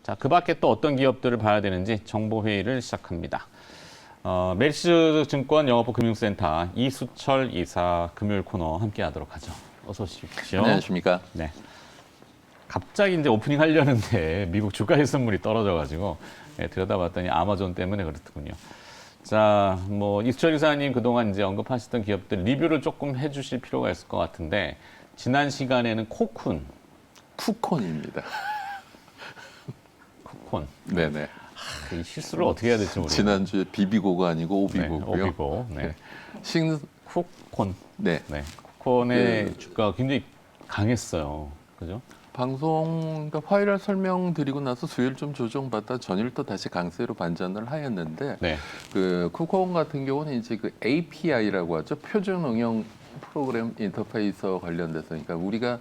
자, 그 밖에 또 어떤 기업들을 봐야 되는지 정보회의를 시작합니다. 메리츠증권 영업부 금융센터 이수철 이사 금요일 코너 함께하도록 하죠. 어서 오십시오. 안녕하십니까. 네. 갑자기 이제 오프닝 하려는데 미국 주가 hil선물이 떨어져가지고 들여다봤더니 아마존 때문에 그렇더군요. 자, 뭐 이수철 이사님 그동안 이제 언급하셨던 기업들 리뷰를 조금 해주실 필요가 있을 것 같은데 지난 시간에는 쿠콘입니다. 쿠콘. 네네. 이 실수를 어떻게 해야 될지 모르겠어요. 지난주에 비비고가 아니고 오비고고요. 오비고. 네. 쿠콘. 네. 네. 쿠콘의 주가가 굉장히 강했어요. 그죠? 방송 그러니까 화요일 설명드리고 나서 수요일 좀 조정받다 전일 또 다시 강세로 반전을 하였는데 네. 그 쿠콘 같은 경우는 이제 그 API라고 하죠. 표준 응용 프로그램 인터페이스와 관련돼서 그러니까 우리가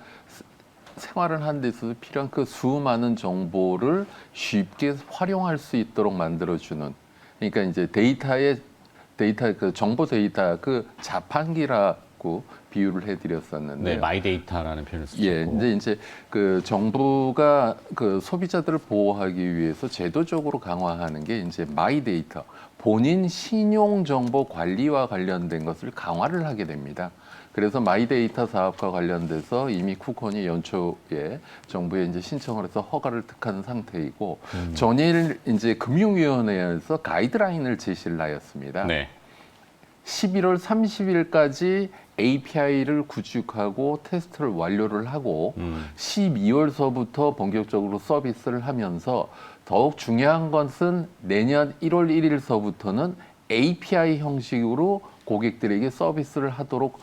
생활을 하는 데 있어서 필요한 그 수많은 정보를 쉽게 활용할 수 있도록 만들어주는 그러니까 이제 데이터 그 정보 데이터 그 자판기라고 비유를 해드렸었는데 네, 마이데이터라는 표현을 쓰고. 예, 이제 그 정부가 그 소비자들을 보호하기 위해서 제도적으로 강화하는 게 이제 마이데이터 본인 신용 정보 관리와 관련된 것을 강화를 하게 됩니다. 그래서 마이데이터 사업과 관련돼서 이미 쿠콘이 연초에 정부에 이제 신청을 해서 허가를 득한 상태이고 전일 이제 금융위원회에서 가이드라인을 제시를 하였습니다. 네. 11월 30일까지 API를 구축하고 테스트를 완료를 하고 12월서부터 본격적으로 서비스를 하면서 더욱 중요한 것은 내년 1월 1일서부터는 API 형식으로 고객들에게 서비스를 하도록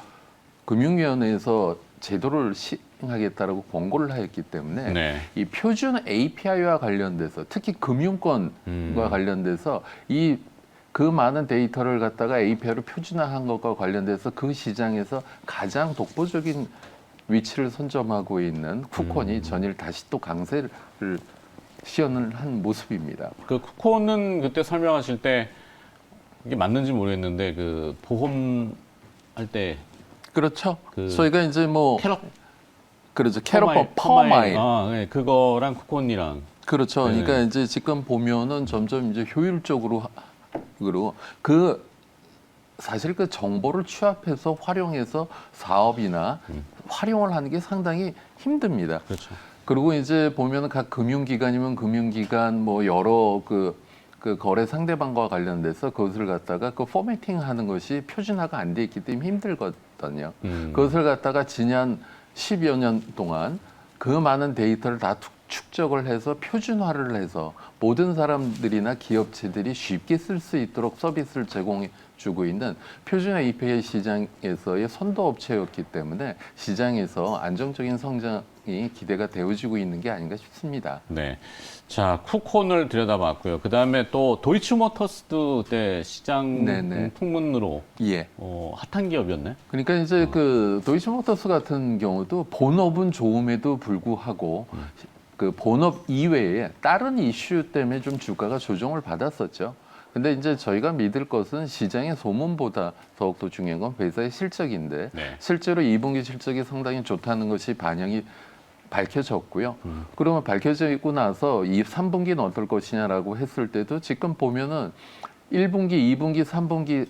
금융위원회에서 제도를 시행하겠다라고 권고를 하였기 때문에 네. 이 표준 API와 관련돼서 특히 금융권과 관련돼서 그 많은 데이터를 갖다가 API로 표준화한 것과 관련돼서 그 시장에서 가장 독보적인 위치를 선점하고 있는 쿠콘이 전일 다시 또 강세를 시연을 한 모습입니다. 그 쿠콘은 그때 설명하실 때 이게 맞는지 모르겠는데 그 보험 할 때 그렇죠. 그 저희가 이제 뭐 캐럿 그렇죠. 캐럿 퍼마일. 네, 그거랑 쿠콘이랑 그렇죠. 네. 그러니까 이제 지금 보면은 점점 이제 효율적으로 그 사실 그 정보를 취합해서 활용해서 사업이나 활용을 하는 게 상당히 힘듭니다. 그렇죠. 그리고 이제 보면은 각 금융기관이면 금융기관 뭐 여러 그 거래 상대방과 관련돼서 그것을 갖다가 그 포매팅하는 것이 표준화가 안 돼 있기 때문에 힘들거든요. 그것을 갖다가 지난 10여 년 동안 그 많은 데이터를 다 축적을 해서 표준화를 해서 모든 사람들이나 기업체들이 쉽게 쓸 수 있도록 서비스를 제공해 주고 있는 표준 API 시장에서의 선도 업체였기 때문에 시장에서 안정적인 성장이 기대가 되어지고 있는 게 아닌가 싶습니다. 네. 자, 쿠콘을 들여다봤고요. 그 다음에 또 도이치모터스도 그때 시장 네네. 풍문으로 예. 핫한 기업이었네. 그러니까 이제 그 도이치모터스 같은 경우도 본업은 좋음에도 불구하고 그 본업 이외에 다른 이슈 때문에 좀 주가가 조정을 받았었죠. 근데 이제 저희가 믿을 것은 시장의 소문보다 더욱더 중요한 건 회사의 실적인데 네. 실제로 2분기 실적이 상당히 좋다는 것이 반영이 밝혀졌고요. 그러면 밝혀지고 나서 3분기는 어떨 것이냐라고 했을 때도 지금 보면은 1분기, 2분기, 3분기,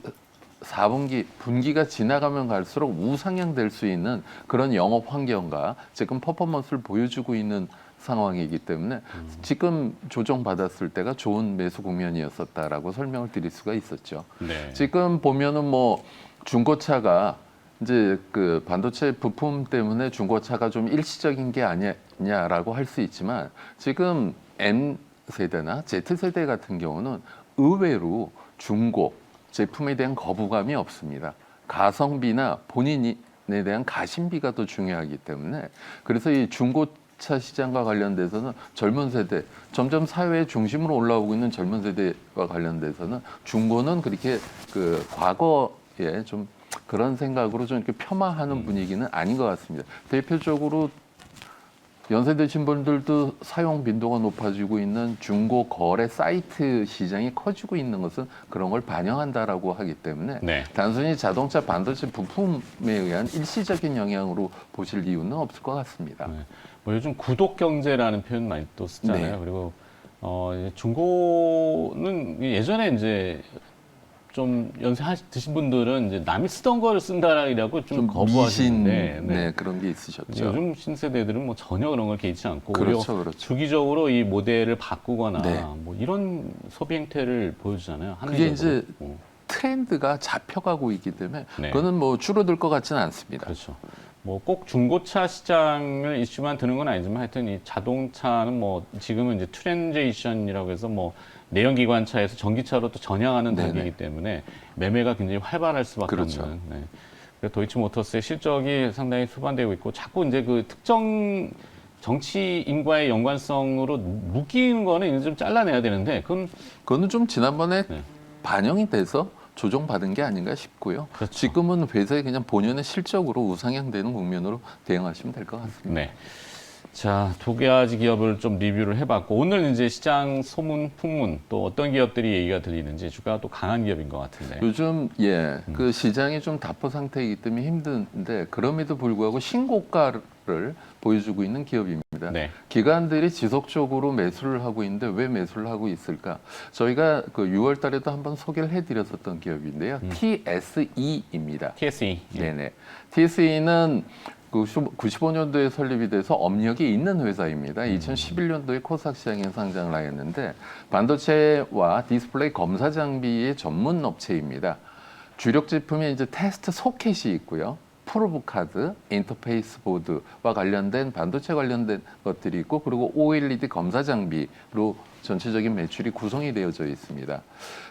4분기, 분기가 지나가면 갈수록 우상향될 수 있는 그런 영업 환경과 지금 퍼포먼스를 보여주고 있는 상황이기 때문에 지금 조정받았을 때가 좋은 매수 국면이었었다라고 설명을 드릴 수가 있었죠. 네. 지금 보면은 뭐 중고차가 이제 그 반도체 부품 때문에 중고차가 좀 일시적인 게 아니냐라고 할 수 있지만 지금 M 세대나 Z 세대 같은 경우는 의외로 중고 제품에 대한 거부감이 없습니다. 가성비나 본인에 대한 가심비가 더 중요하기 때문에 그래서 이 중고차 시장과 관련돼서는 젊은 세대 점점 사회의 중심으로 올라오고 있는 젊은 세대와 관련돼서는 중고는 그렇게 그 과거에 좀 그런 생각으로 좀 이렇게 폄하하는 분위기는 아닌 것 같습니다. 대표적으로 연세 드신 분들도 사용 빈도가 높아지고 있는 중고 거래 사이트 시장이 커지고 있는 것은 그런 걸 반영한다라고 하기 때문에 네. 단순히 자동차 반도체 부품에 의한 일시적인 영향으로 보실 이유는 없을 것 같습니다. 네. 뭐 요즘 구독 경제라는 표현 많이 또 쓰잖아요. 네. 그리고 이제 중고는 예전에 이제 좀 연세 드신 분들은 이제 남이 쓰던 걸 쓴다라고 좀 거부하시는데 네, 그런 게 있으셨죠. 요즘 신세대들은 뭐 전혀 그런 걸 개의치 않고 그렇죠, 오히려 그렇죠. 주기적으로 이 모델을 바꾸거나 네. 뭐 이런 소비 행태를 보여주잖아요. 그게 합리적으로. 이제 트렌드가 잡혀가고 있기 때문에 네. 그거는 뭐 줄어들 것 같지는 않습니다. 그렇죠. 뭐 꼭 중고차 시장을 이슈만 드는 건 아니지만 하여튼 이 자동차는 뭐 지금은 이제 트랜지션이라고 해서 뭐 내연기관차에서 전기차로 또 전향하는 네네. 단계이기 때문에 매매가 굉장히 활발할 수밖에 그렇죠. 없는. 네. 그래서 도이치모터스의 실적이 상당히 수반되고 있고 자꾸 이제 그 특정 정치인과의 연관성으로 묶이는 거는 이제 좀 잘라내야 되는데 그거는 좀 지난번에 네. 반영이 돼서 조정받은 게 아닌가 싶고요. 그렇죠. 지금은 회사의 그냥 본연의 실적으로 우상향되는 국면으로 대응하시면 될 것 같습니다. 네. 자, 두 가지 기업을 좀 리뷰를 해봤고, 오늘 이제 시장 소문, 풍문, 또 어떤 기업들이 얘기가 들리는지 주가가 또 강한 기업인 것 같은데. 요즘 그 시장이 좀 답보 상태이기 때문에 힘든데 그럼에도 불구하고 신고가를 보여주고 있는 기업입니다. 네. 기관들이 지속적으로 매수를 하고 있는데 왜 매수를 하고 있을까? 저희가 그 6월 달에도 한번 소개를 해드렸었던 기업인데요. TSE입니다. TSE. 네네. TSE는 95년도에 설립이 돼서 업력이 있는 회사입니다. 2011년도에 코스닥 시장에 상장을 하였는데 반도체와 디스플레이 검사 장비의 전문 업체입니다. 주력 제품이 이제 테스트 소켓이 있고요. 프로브 카드, 인터페이스 보드와 관련된 반도체 관련된 것들이 있고 그리고 OLED 검사 장비로 전체적인 매출이 구성이 되어져 있습니다.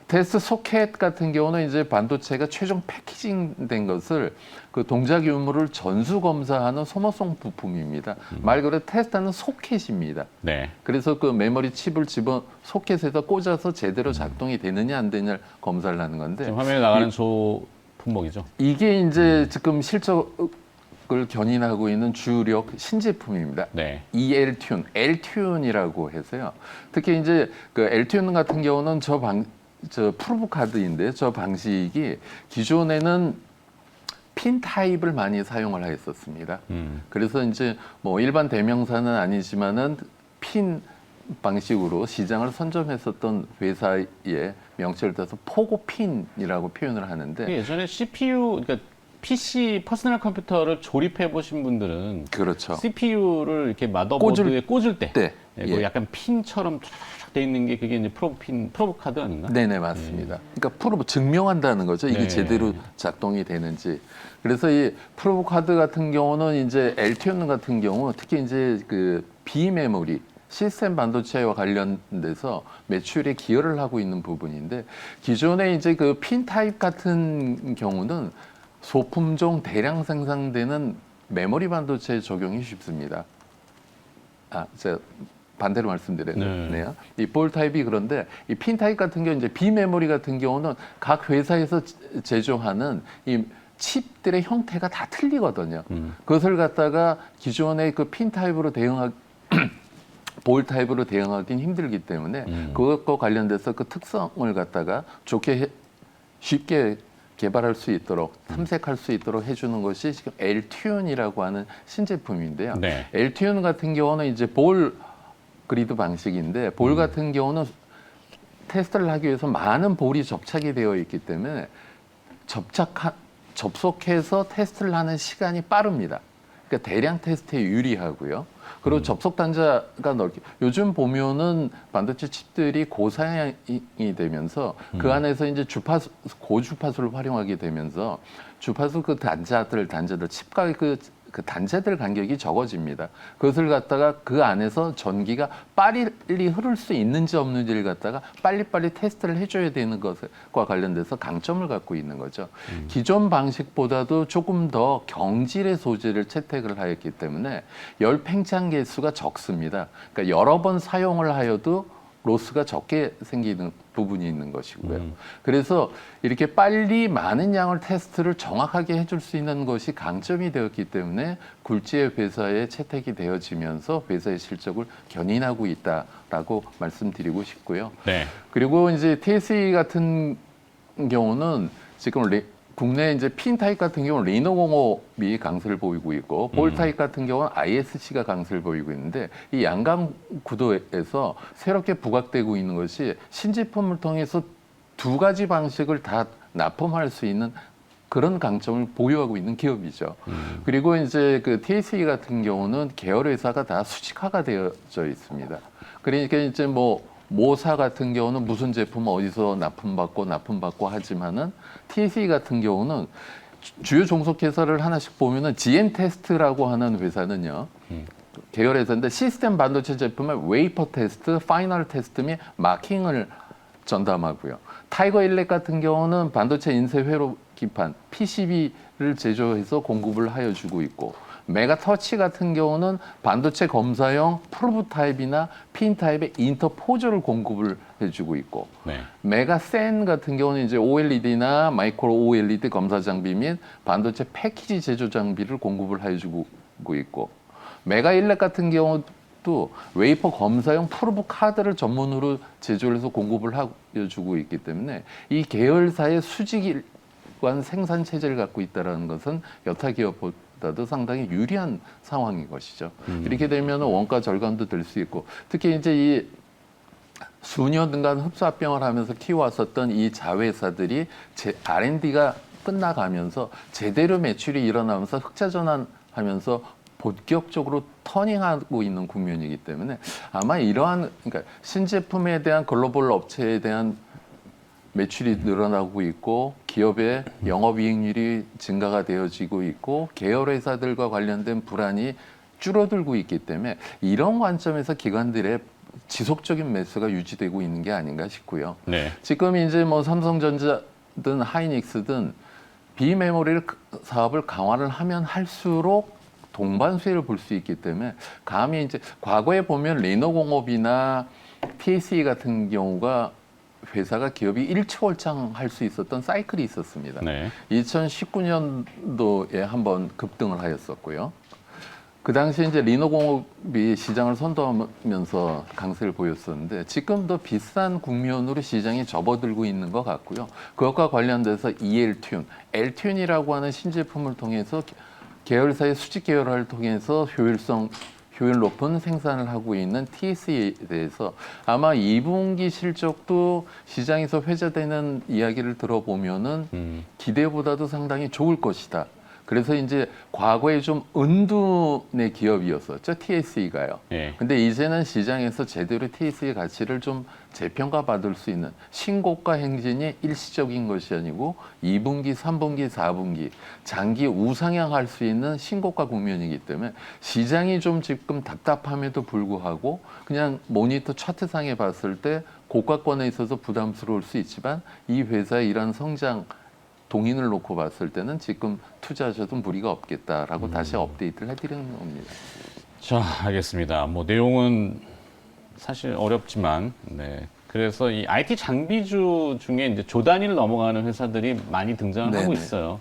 테스트 소켓 같은 경우는 이제 반도체가 최종 패키징된 것을 그 동작 유무를 전수 검사하는 소모성 부품입니다. 말 그대로 테스트하는 소켓입니다. 네. 그래서 그 메모리 칩을 집어 소켓에다 꽂아서 제대로 작동이 되느냐 안 되느냐 검사를 하는 건데 지금 화면에 나가는 저 품목이죠. 이게 이제 지금 실적을 견인하고 있는 주력 신제품입니다. 네. ELTune, Ltune이라고 해서요. 특히 이제 그 Ltune 같은 경우는 저 프로브 카드인데 저 방식이 기존에는 핀 타입을 많이 사용을 했었습니다. 그래서 이제 뭐 일반 대명사는 아니지만은 핀 방식으로 시장을 선점했었던 회사의 명칭을 따서 포고핀이라고 표현을 하는데 예전에 CPU, 그러니까 PC 퍼스널 컴퓨터를 조립해 보신 분들은 그렇죠. CPU를 이렇게 마더보드에 꽂을 때 네. 뭐 약간 핀처럼 쫙 돼 있는 게 그게 이제 프로브 카드 아닌가? 네네 맞습니다. 그러니까 프로브 증명한다는 거죠. 이게 네. 제대로 작동이 되는지. 그래서 이 프로브 카드 같은 경우는 이제 LTN 같은 경우 특히 이제 그 비메모리 시스템 반도체와 관련돼서 매출에 기여를 하고 있는 부분인데 기존에 이제 그 핀 타입 같은 경우는 소품종 대량 생산되는 메모리 반도체에 적용이 쉽습니다. 제가 반대로 말씀드렸네요. 이 볼 타입이 그런데 이 핀 타입 같은 경우 이제 비메모리 같은 경우는 각 회사에서 제조하는 이 칩들의 형태가 다 틀리거든요. 그것을 갖다가 기존의 그 핀 타입으로 볼 타입으로 대응하기는 힘들기 때문에 그것과 관련돼서 그 특성을 갖다가 쉽게 개발할 수 있도록 탐색할 수 있도록 해주는 것이 지금 Ltune이라고 하는 신제품인데요. 네. Ltune 같은 경우는 이제 볼 그리드 방식인데 볼 같은 경우는 테스트를 하기 위해서 많은 볼이 접착이 되어 있기 때문에 접속해서 테스트를 하는 시간이 빠릅니다. 그러니까 대량 테스트에 유리하고요. 그리고 접속 단자가 넓게 요즘 보면은 반도체 칩들이 고사양이 되면서 그 안에서 이제 고주파수를 활용하게 되면서 주파수 그 단자들 칩과 그 단자들 간격이 적어집니다. 그것을 갖다가 그 안에서 전기가 빨리 흐를 수 있는지 없는지를 갖다가 빨리빨리 테스트를 해줘야 되는 것과 관련돼서 강점을 갖고 있는 거죠. 기존 방식보다도 조금 더 경질의 소재를 채택을 하였기 때문에 열 팽창 개수가 적습니다. 그러니까 여러 번 사용을 하여도 로스가 적게 생기는 부분이 있는 것이고요. 그래서 이렇게 빨리 많은 양을 테스트를 정확하게 해줄 수 있는 것이 강점이 되었기 때문에 굴지의 회사에 채택이 되어지면서 회사의 실적을 견인하고 있다라고 말씀드리고 싶고요. 네. 그리고 이제 TSE 같은 경우는 지금 국내 이제 핀 타입 같은 경우는 리노공업이 강세를 보이고 있고 볼 타입 같은 경우는 ISC가 강세를 보이고 있는데 이 양강 구도에서 새롭게 부각되고 있는 것이 신제품을 통해서 두 가지 방식을 다 납품할 수 있는 그런 강점을 보유하고 있는 기업이죠. 그리고 이제 그 TSE 같은 경우는 계열 회사가 다 수직화가 되어져 있습니다. 그러니까 이제 뭐 모사 같은 경우는 무슨 제품 어디서 납품받고 하지만은 TSE 같은 경우는 주요 종속회사를 하나씩 보면은 GM 테스트라고 하는 회사는요. 계열 회사인데 시스템 반도체 제품을 웨이퍼 테스트, 파이널 테스트 및 마킹을 전담하고요. 타이거 일렉 같은 경우는 반도체 인쇄 회로 기판 PCB를 제조해서 공급을 하여 주고 있고 메가터치 같은 경우는 반도체 검사용 프로브 타입이나 핀 타입의 인터포저를 공급을 해주고 있고 네. 메가센 같은 경우는 이제 OLED나 마이크로 OLED 검사 장비 및 반도체 패키지 제조 장비를 공급을 해주고 있고 메가일렉 같은 경우도 웨이퍼 검사용 프로브 카드를 전문으로 제조를 해서 공급을 해주고 있기 때문에 이 계열사의 수직일관 생산 체제를 갖고 있다는 것은 여타 기업보다도 상당히 유리한 상황인 것이죠. 이렇게 되면 원가 절감도 될 수 있고 특히 이제 이 수년간 흡사합병을 하면서 키워왔었던 이 자회사들이 R&D가 끝나가면서 제대로 매출이 일어나면서 흑자 전환하면서 본격적으로 터닝하고 있는 국면이기 때문에 아마 이러한 그러니까 신제품에 대한 글로벌 업체에 대한 매출이 늘어나고 있고 기업의 영업이익률이 증가가 되어지고 있고 계열 회사들과 관련된 불안이 줄어들고 있기 때문에 이런 관점에서 기관들의 지속적인 매수가 유지되고 있는 게 아닌가 싶고요. 네. 지금 이제 뭐 삼성전자든 하이닉스든 비메모리 사업을 강화를 하면 할수록 동반수혜를 볼 수 있기 때문에 감히 이제 과거에 보면 리노공업이나 TSE 같은 경우가 회사가 기업이 일초월장할 수 있었던 사이클이 있었습니다. 네. 2019년도에 한번 급등을 하였었고요. 그 당시에 이제 리노공업이 시장을 선도하면서 강세를 보였었는데 지금도 비슷한 국면으로 시장이 접어들고 있는 것 같고요. 그것과 관련돼서 EL튠, L튠이라고 하는 신제품을 통해서 계열사의 수직 계열화를 통해서 효율 높은 생산을 하고 있는 TSE에 대해서 아마 2분기 실적도 시장에서 회자되는 이야기를 들어보면은 기대보다도 상당히 좋을 것이다. 그래서 이제 과거에 좀 은둔의 기업이었었죠, TSE가요. 예. 근데 이제는 시장에서 제대로 TSE 가치를 좀 재평가 받을 수 있는 신고가 행진이 일시적인 것이 아니고 2분기, 3분기, 4분기 장기 우상향할 수 있는 신고가 국면이기 때문에 시장이 좀 지금 답답함에도 불구하고 그냥 모니터 차트상에 봤을 때 고가권에 있어서 부담스러울 수 있지만 이 회사의 이러한 성장 동인을 놓고 봤을 때는 지금 투자하셔도 무리가 없겠다라고 다시 업데이트를 해드리는 겁니다. 자, 알겠습니다. 뭐 내용은 사실 어렵지만, 네. 그래서 이 IT 장비주 중에 이제 조 단위를 넘어가는 회사들이 많이 등장을 하고 네네. 있어요.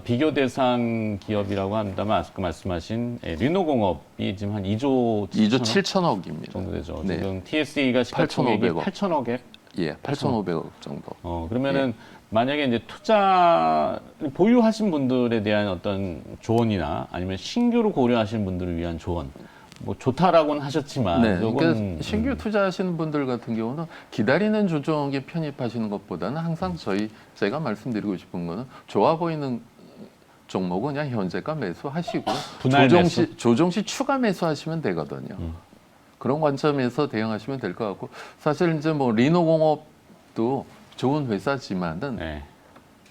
비교 대상 기업이라고 한다면 아까 말씀하신 리노공업이 지금 한 2조 2조 7천억입니다. 정도 되죠. 네. 지금 TSE가 시가총액이 8,500억. 8천억에. 예, 8,500억 정도. 그러면은 만약에 이제 투자 보유하신 분들에 대한 어떤 조언이나 아니면 신규로 고려하시는 분들을 위한 조언, 뭐 좋다라고는 하셨지만, 네, 조금, 그러니까 신규 투자하시는 분들 같은 경우는 기다리는 조정에 편입하시는 것보다는 항상 제가 말씀드리고 싶은 거는 좋아 보이는 종목은 그냥 현재가 매수하시고 분할 조정 시 추가 매수하시면 되거든요. 그런 관점에서 대응하시면 될 것 같고 사실 이제 뭐 리노공업도 좋은 회사지만은 네.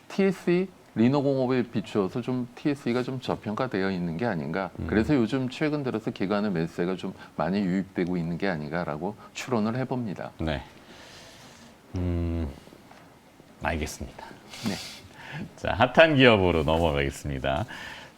TSE 리노공업에 비추어서 좀 TSE가 좀 저평가되어 있는 게 아닌가. 그래서 요즘 최근 들어서 기관의 매수세가 좀 많이 유입되고 있는 게 아닌가라고 추론을 해봅니다. 네. 알겠습니다. 네. 자, 핫한 기업으로 넘어가겠습니다.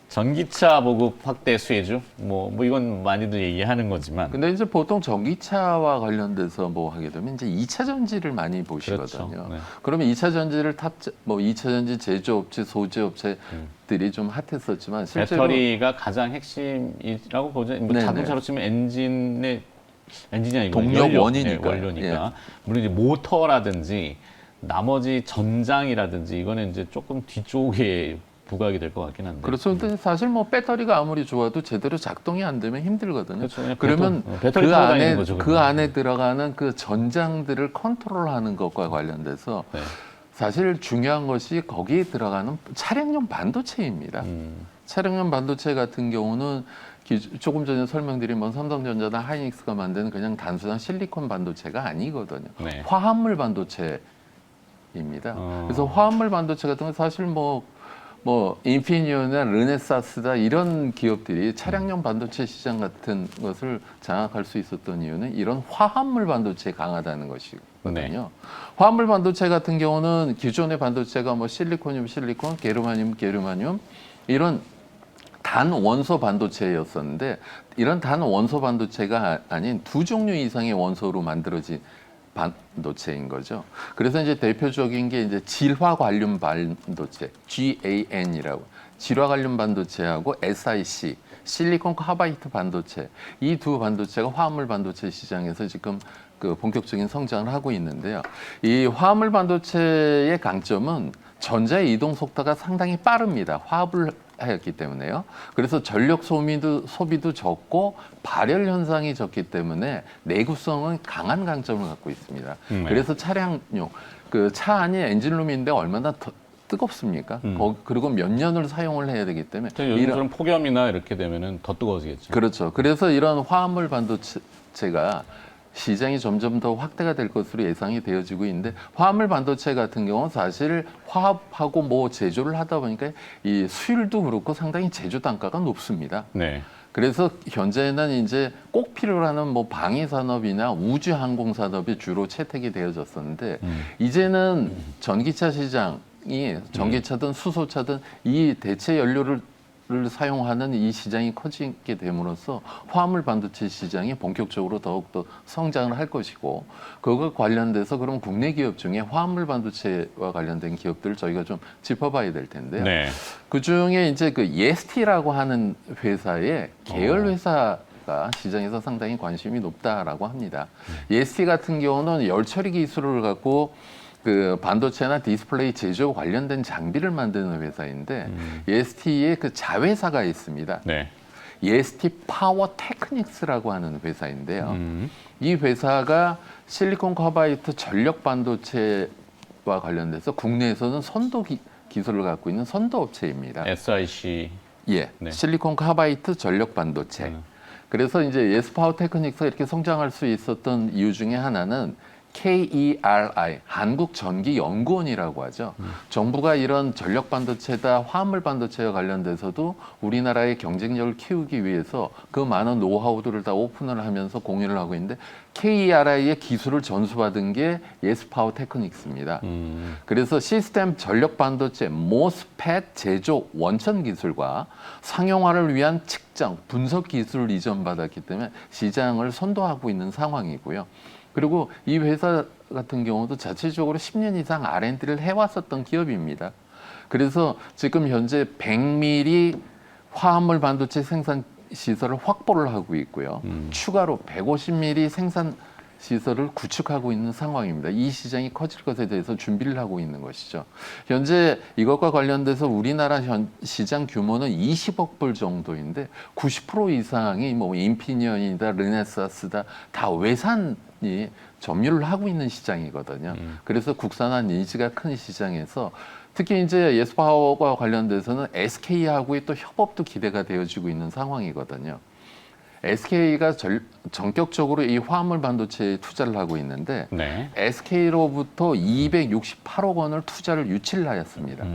전기차 보급 확대 수혜주, 뭐 이건 많이들 얘기하는 거지만. 근데 이제 보통 전기차와 관련돼서 뭐 하게 되면 이제 2차 전지를 많이 보시거든요. 그렇죠. 네. 그러면 2차 전지를 2차 전지 제조업체, 소재업체들이 좀 핫했었지만 실제로 배터리가 가장 핵심이라고 보죠. 뭐 네네. 자동차로 치면 엔진이 아니고 동력 연료, 원이니까요. 원료니까. 물론 이제 모터라든지 나머지 전장이라든지 이거는 이제 조금 뒤쪽에 부각이 될 것 같긴 한데. 그렇죠. 근데 사실 뭐 배터리가 아무리 좋아도 제대로 작동이 안 되면 힘들거든요. 그렇죠. 그냥 그러면 배터리 그 타고 안에 다니는 거죠, 그 그러면. 안에 들어가는 그 전장들을 컨트롤하는 것과 관련돼서 네. 사실 중요한 것이 거기에 들어가는 차량용 반도체입니다. 차량용 반도체 같은 경우는 조금 전에 설명드린 뭐 삼성전자나 하이닉스가 만드는 그냥 단순한 실리콘 반도체가 아니거든요. 네. 화합물 반도체입니다. 그래서 화합물 반도체 같은 건 사실 뭐 인피니온이나 르네사스다 이런 기업들이 차량용 반도체 시장 같은 것을 장악할 수 있었던 이유는 이런 화합물 반도체에 강하다는 것이거든요. 네. 화합물 반도체 같은 경우는 기존의 반도체가 뭐 실리콘이면 실리콘, 게르마늄, 게르마늄 이런 단 원소 반도체였었는데 이런 단 원소 반도체가 아닌 두 종류 이상의 원소로 만들어진 반도체인 거죠. 그래서 이제 대표적인 게 이제 질화 관륨 반도체 GAN이라고 질화 관륨 반도체하고 SiC 실리콘 카바이트 반도체 이 두 반도체가 화합물 반도체 시장에서 지금 그 본격적인 성장을 하고 있는데요. 이 화합물 반도체의 강점은 전자의 이동 속도가 상당히 빠릅니다. 화합을 했기 때문에요. 그래서 전력 소비도 적고 발열 현상이 적기 때문에 내구성은 강한 강점을 갖고 있습니다. 그래서 차량용 그 차 안이 엔진룸인데 얼마나 더 뜨겁습니까? 그리고 몇 년을 사용을 해야 되기 때문에 요즘처럼 폭염이나 이렇게 되면은 더 뜨거워지겠죠. 그렇죠. 그래서 이런 화합물 반도체가 시장이 점점 더 확대가 될 것으로 예상이 되어지고 있는데 화합물 반도체 같은 경우는 사실 화합하고 뭐 제조를 하다 보니까 이 수율도 그렇고 상당히 제조 단가가 높습니다. 네. 그래서 현재는 이제 꼭 필요로 뭐 방위 산업이나 우주 항공 산업이 주로 채택이 되어졌었는데 이제는 전기차 시장이 전기차든 수소차든 이 대체 연료를 사용하는 이 시장이 커지게 됨으로써 화합물 반도체 시장이 본격적으로 더욱더 성장을 할 것이고 그것과 관련돼서 그럼 국내 기업 중에 화합물 반도체와 관련된 기업들을 저희가 좀 짚어봐야 될 텐데요. 네. 그 중에 이제 그 예스티라고 하는 회사의 계열 회사가 시장에서 상당히 관심이 높다라고 합니다. 예스티 같은 경우는 열 처리 기술을 갖고 그 반도체나 디스플레이 제조 관련된 장비를 만드는 회사인데 EST에 그 자회사가 있습니다. 네. EST 파워 테크닉스라고 하는 회사인데요. 이 회사가 실리콘 카바이트 전력 반도체와 관련돼서 국내에서는 선도 기술을 갖고 있는 선도 업체입니다. SiC. 예, 네. 실리콘 카바이트 전력 반도체. 그래서 이제 예스 파워 테크닉스가 이렇게 성장할 수 있었던 이유 중에 하나는 KERI 한국전기연구원이라고 하죠. 정부가 이런 전력 반도체다 화합물 반도체와 관련돼서도 우리나라의 경쟁력을 키우기 위해서 그 많은 노하우들을 다 오픈을 하면서 공유를 하고 있는데 KERI의 기술을 전수받은 게 예스파워 테크닉스입니다. 그래서 시스템 전력 반도체 모스펫 제조 원천 기술과 상용화를 위한 측정 분석 기술을 이전받았기 때문에 시장을 선도하고 있는 상황이고요. 그리고 이 회사 같은 경우도 자체적으로 10년 이상 R&D를 해왔었던 기업입니다. 그래서 지금 현재 100mm 화합물 반도체 생산 시설을 확보를 하고 있고요. 추가로 150mm 생산 시설을 구축하고 있는 상황입니다. 이 시장이 커질 것에 대해서 준비를 하고 있는 것이죠. 현재 이것과 관련돼서 우리나라 시장 규모는 20억 불 정도인데 90% 이상이 뭐 인피니언이다, 르네사스다 다 외산이 점유를 하고 있는 시장이거든요. 그래서 국산화 니즈가 큰 시장에서 특히 이제 예스파워와 관련돼서는 SK하고의 또 협업도 기대가 되어지고 있는 상황이거든요. SK가 전격적으로 이 화합물 반도체에 투자를 하고 있는데 네. SK로부터 268억 원을 투자를 유치를 하였습니다.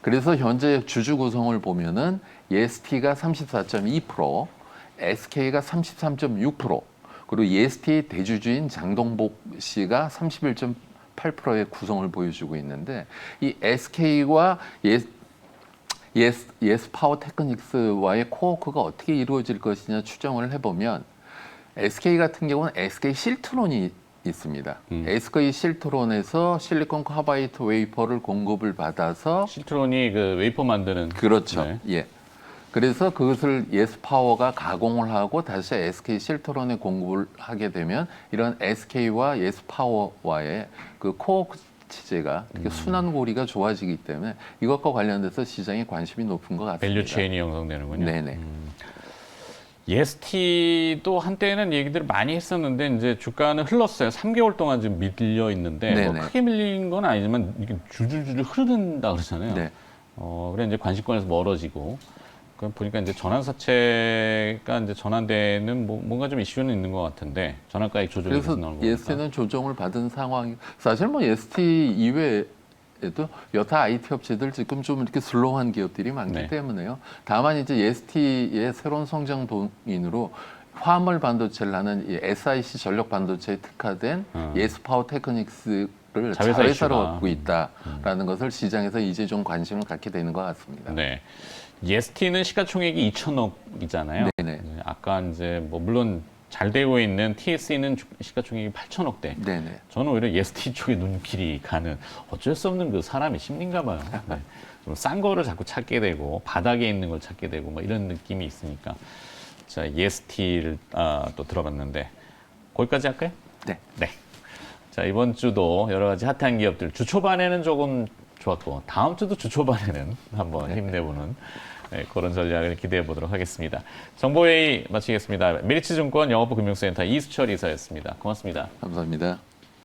그래서 현재 주주 구성을 보면은 EST가 34.2%, SK가 33.6%, 그리고 EST 대주주인 장동복 씨가 31.8%의 구성을 보여주고 있는데 이 SK와 예스 파워 테크닉스와의 코어크가 어떻게 이루어질 것이냐 추정을 해보면 SK 같은 경우는 SK 실트론이 있습니다. SK 실트론에서 실리콘 카바이트 웨이퍼를 공급을 받아서 실트론이 그 웨이퍼 만드는. 그렇죠. 네. 예. 그래서 그것을 예스파워가 가공을 하고 다시 SK 실트론에 공급을 하게 되면 이런 SK와 예스파워와의 그 코어 체제가 특히 순환고리가 좋아지기 때문에 이것과 관련돼서 시장에 관심이 높은 것 같습니다. 밸류 체인이 형성되는군요. 네네. EST도 한때는 얘기들을 많이 했었는데 이제 주가는 흘렀어요. 3개월 동안 지금 밀려 있는데 뭐 네네. 크게 밀린 건 아니지만 이게 줄줄줄 흐른다 그러잖아요. 네. 그래 이제 관심권에서 멀어지고 그럼 보니까 이제 전환사채가 이제 전환되는 뭔가 좀 이슈는 있는 것 같은데 전환가액 조정이 계속 그래서 나오는 거니까. EST는 조정을 받은 상황이 사실 뭐 EST 이외에도 여타 IT 업체들 지금 좀 이렇게 슬로우한 기업들이 많기 네. 때문에요. 다만 이제 EST의 새로운 성장 동인으로 화물 반도체를 하는 이 SiC 전력 반도체에 특화된 예스파워 테크닉스를 자회사 자회사로 이슈가. 갖고 있다라는 것을 시장에서 이제 좀 관심을 갖게 되는 것 같습니다. 네. EST는 시가총액이 2천억이잖아요. 네네. 아까 이제 뭐 물론 잘 되고 있는 TS는 시가총액이 8천억대. 네네. 저는 오히려 EST 쪽에 눈길이 가는 어쩔 수 없는 그 사람의 심리인가 봐요. 네. 싼 거를 자꾸 찾게 되고 바닥에 있는 걸 찾게 되고 뭐 이런 느낌이 있으니까 자 EST를 또 들어봤는데 거기까지 할까요? 네. 네. 자 이번 주도 여러 가지 핫한 기업들 주 초반에는 조금 좋았고 다음 주도 주 초반에는 한번 힘내보는 그런 전략을 기대해 보도록 하겠습니다. 정보회의 마치겠습니다. 메리츠증권 영업부 금융센터 이수철 이사였습니다. 고맙습니다. 감사합니다.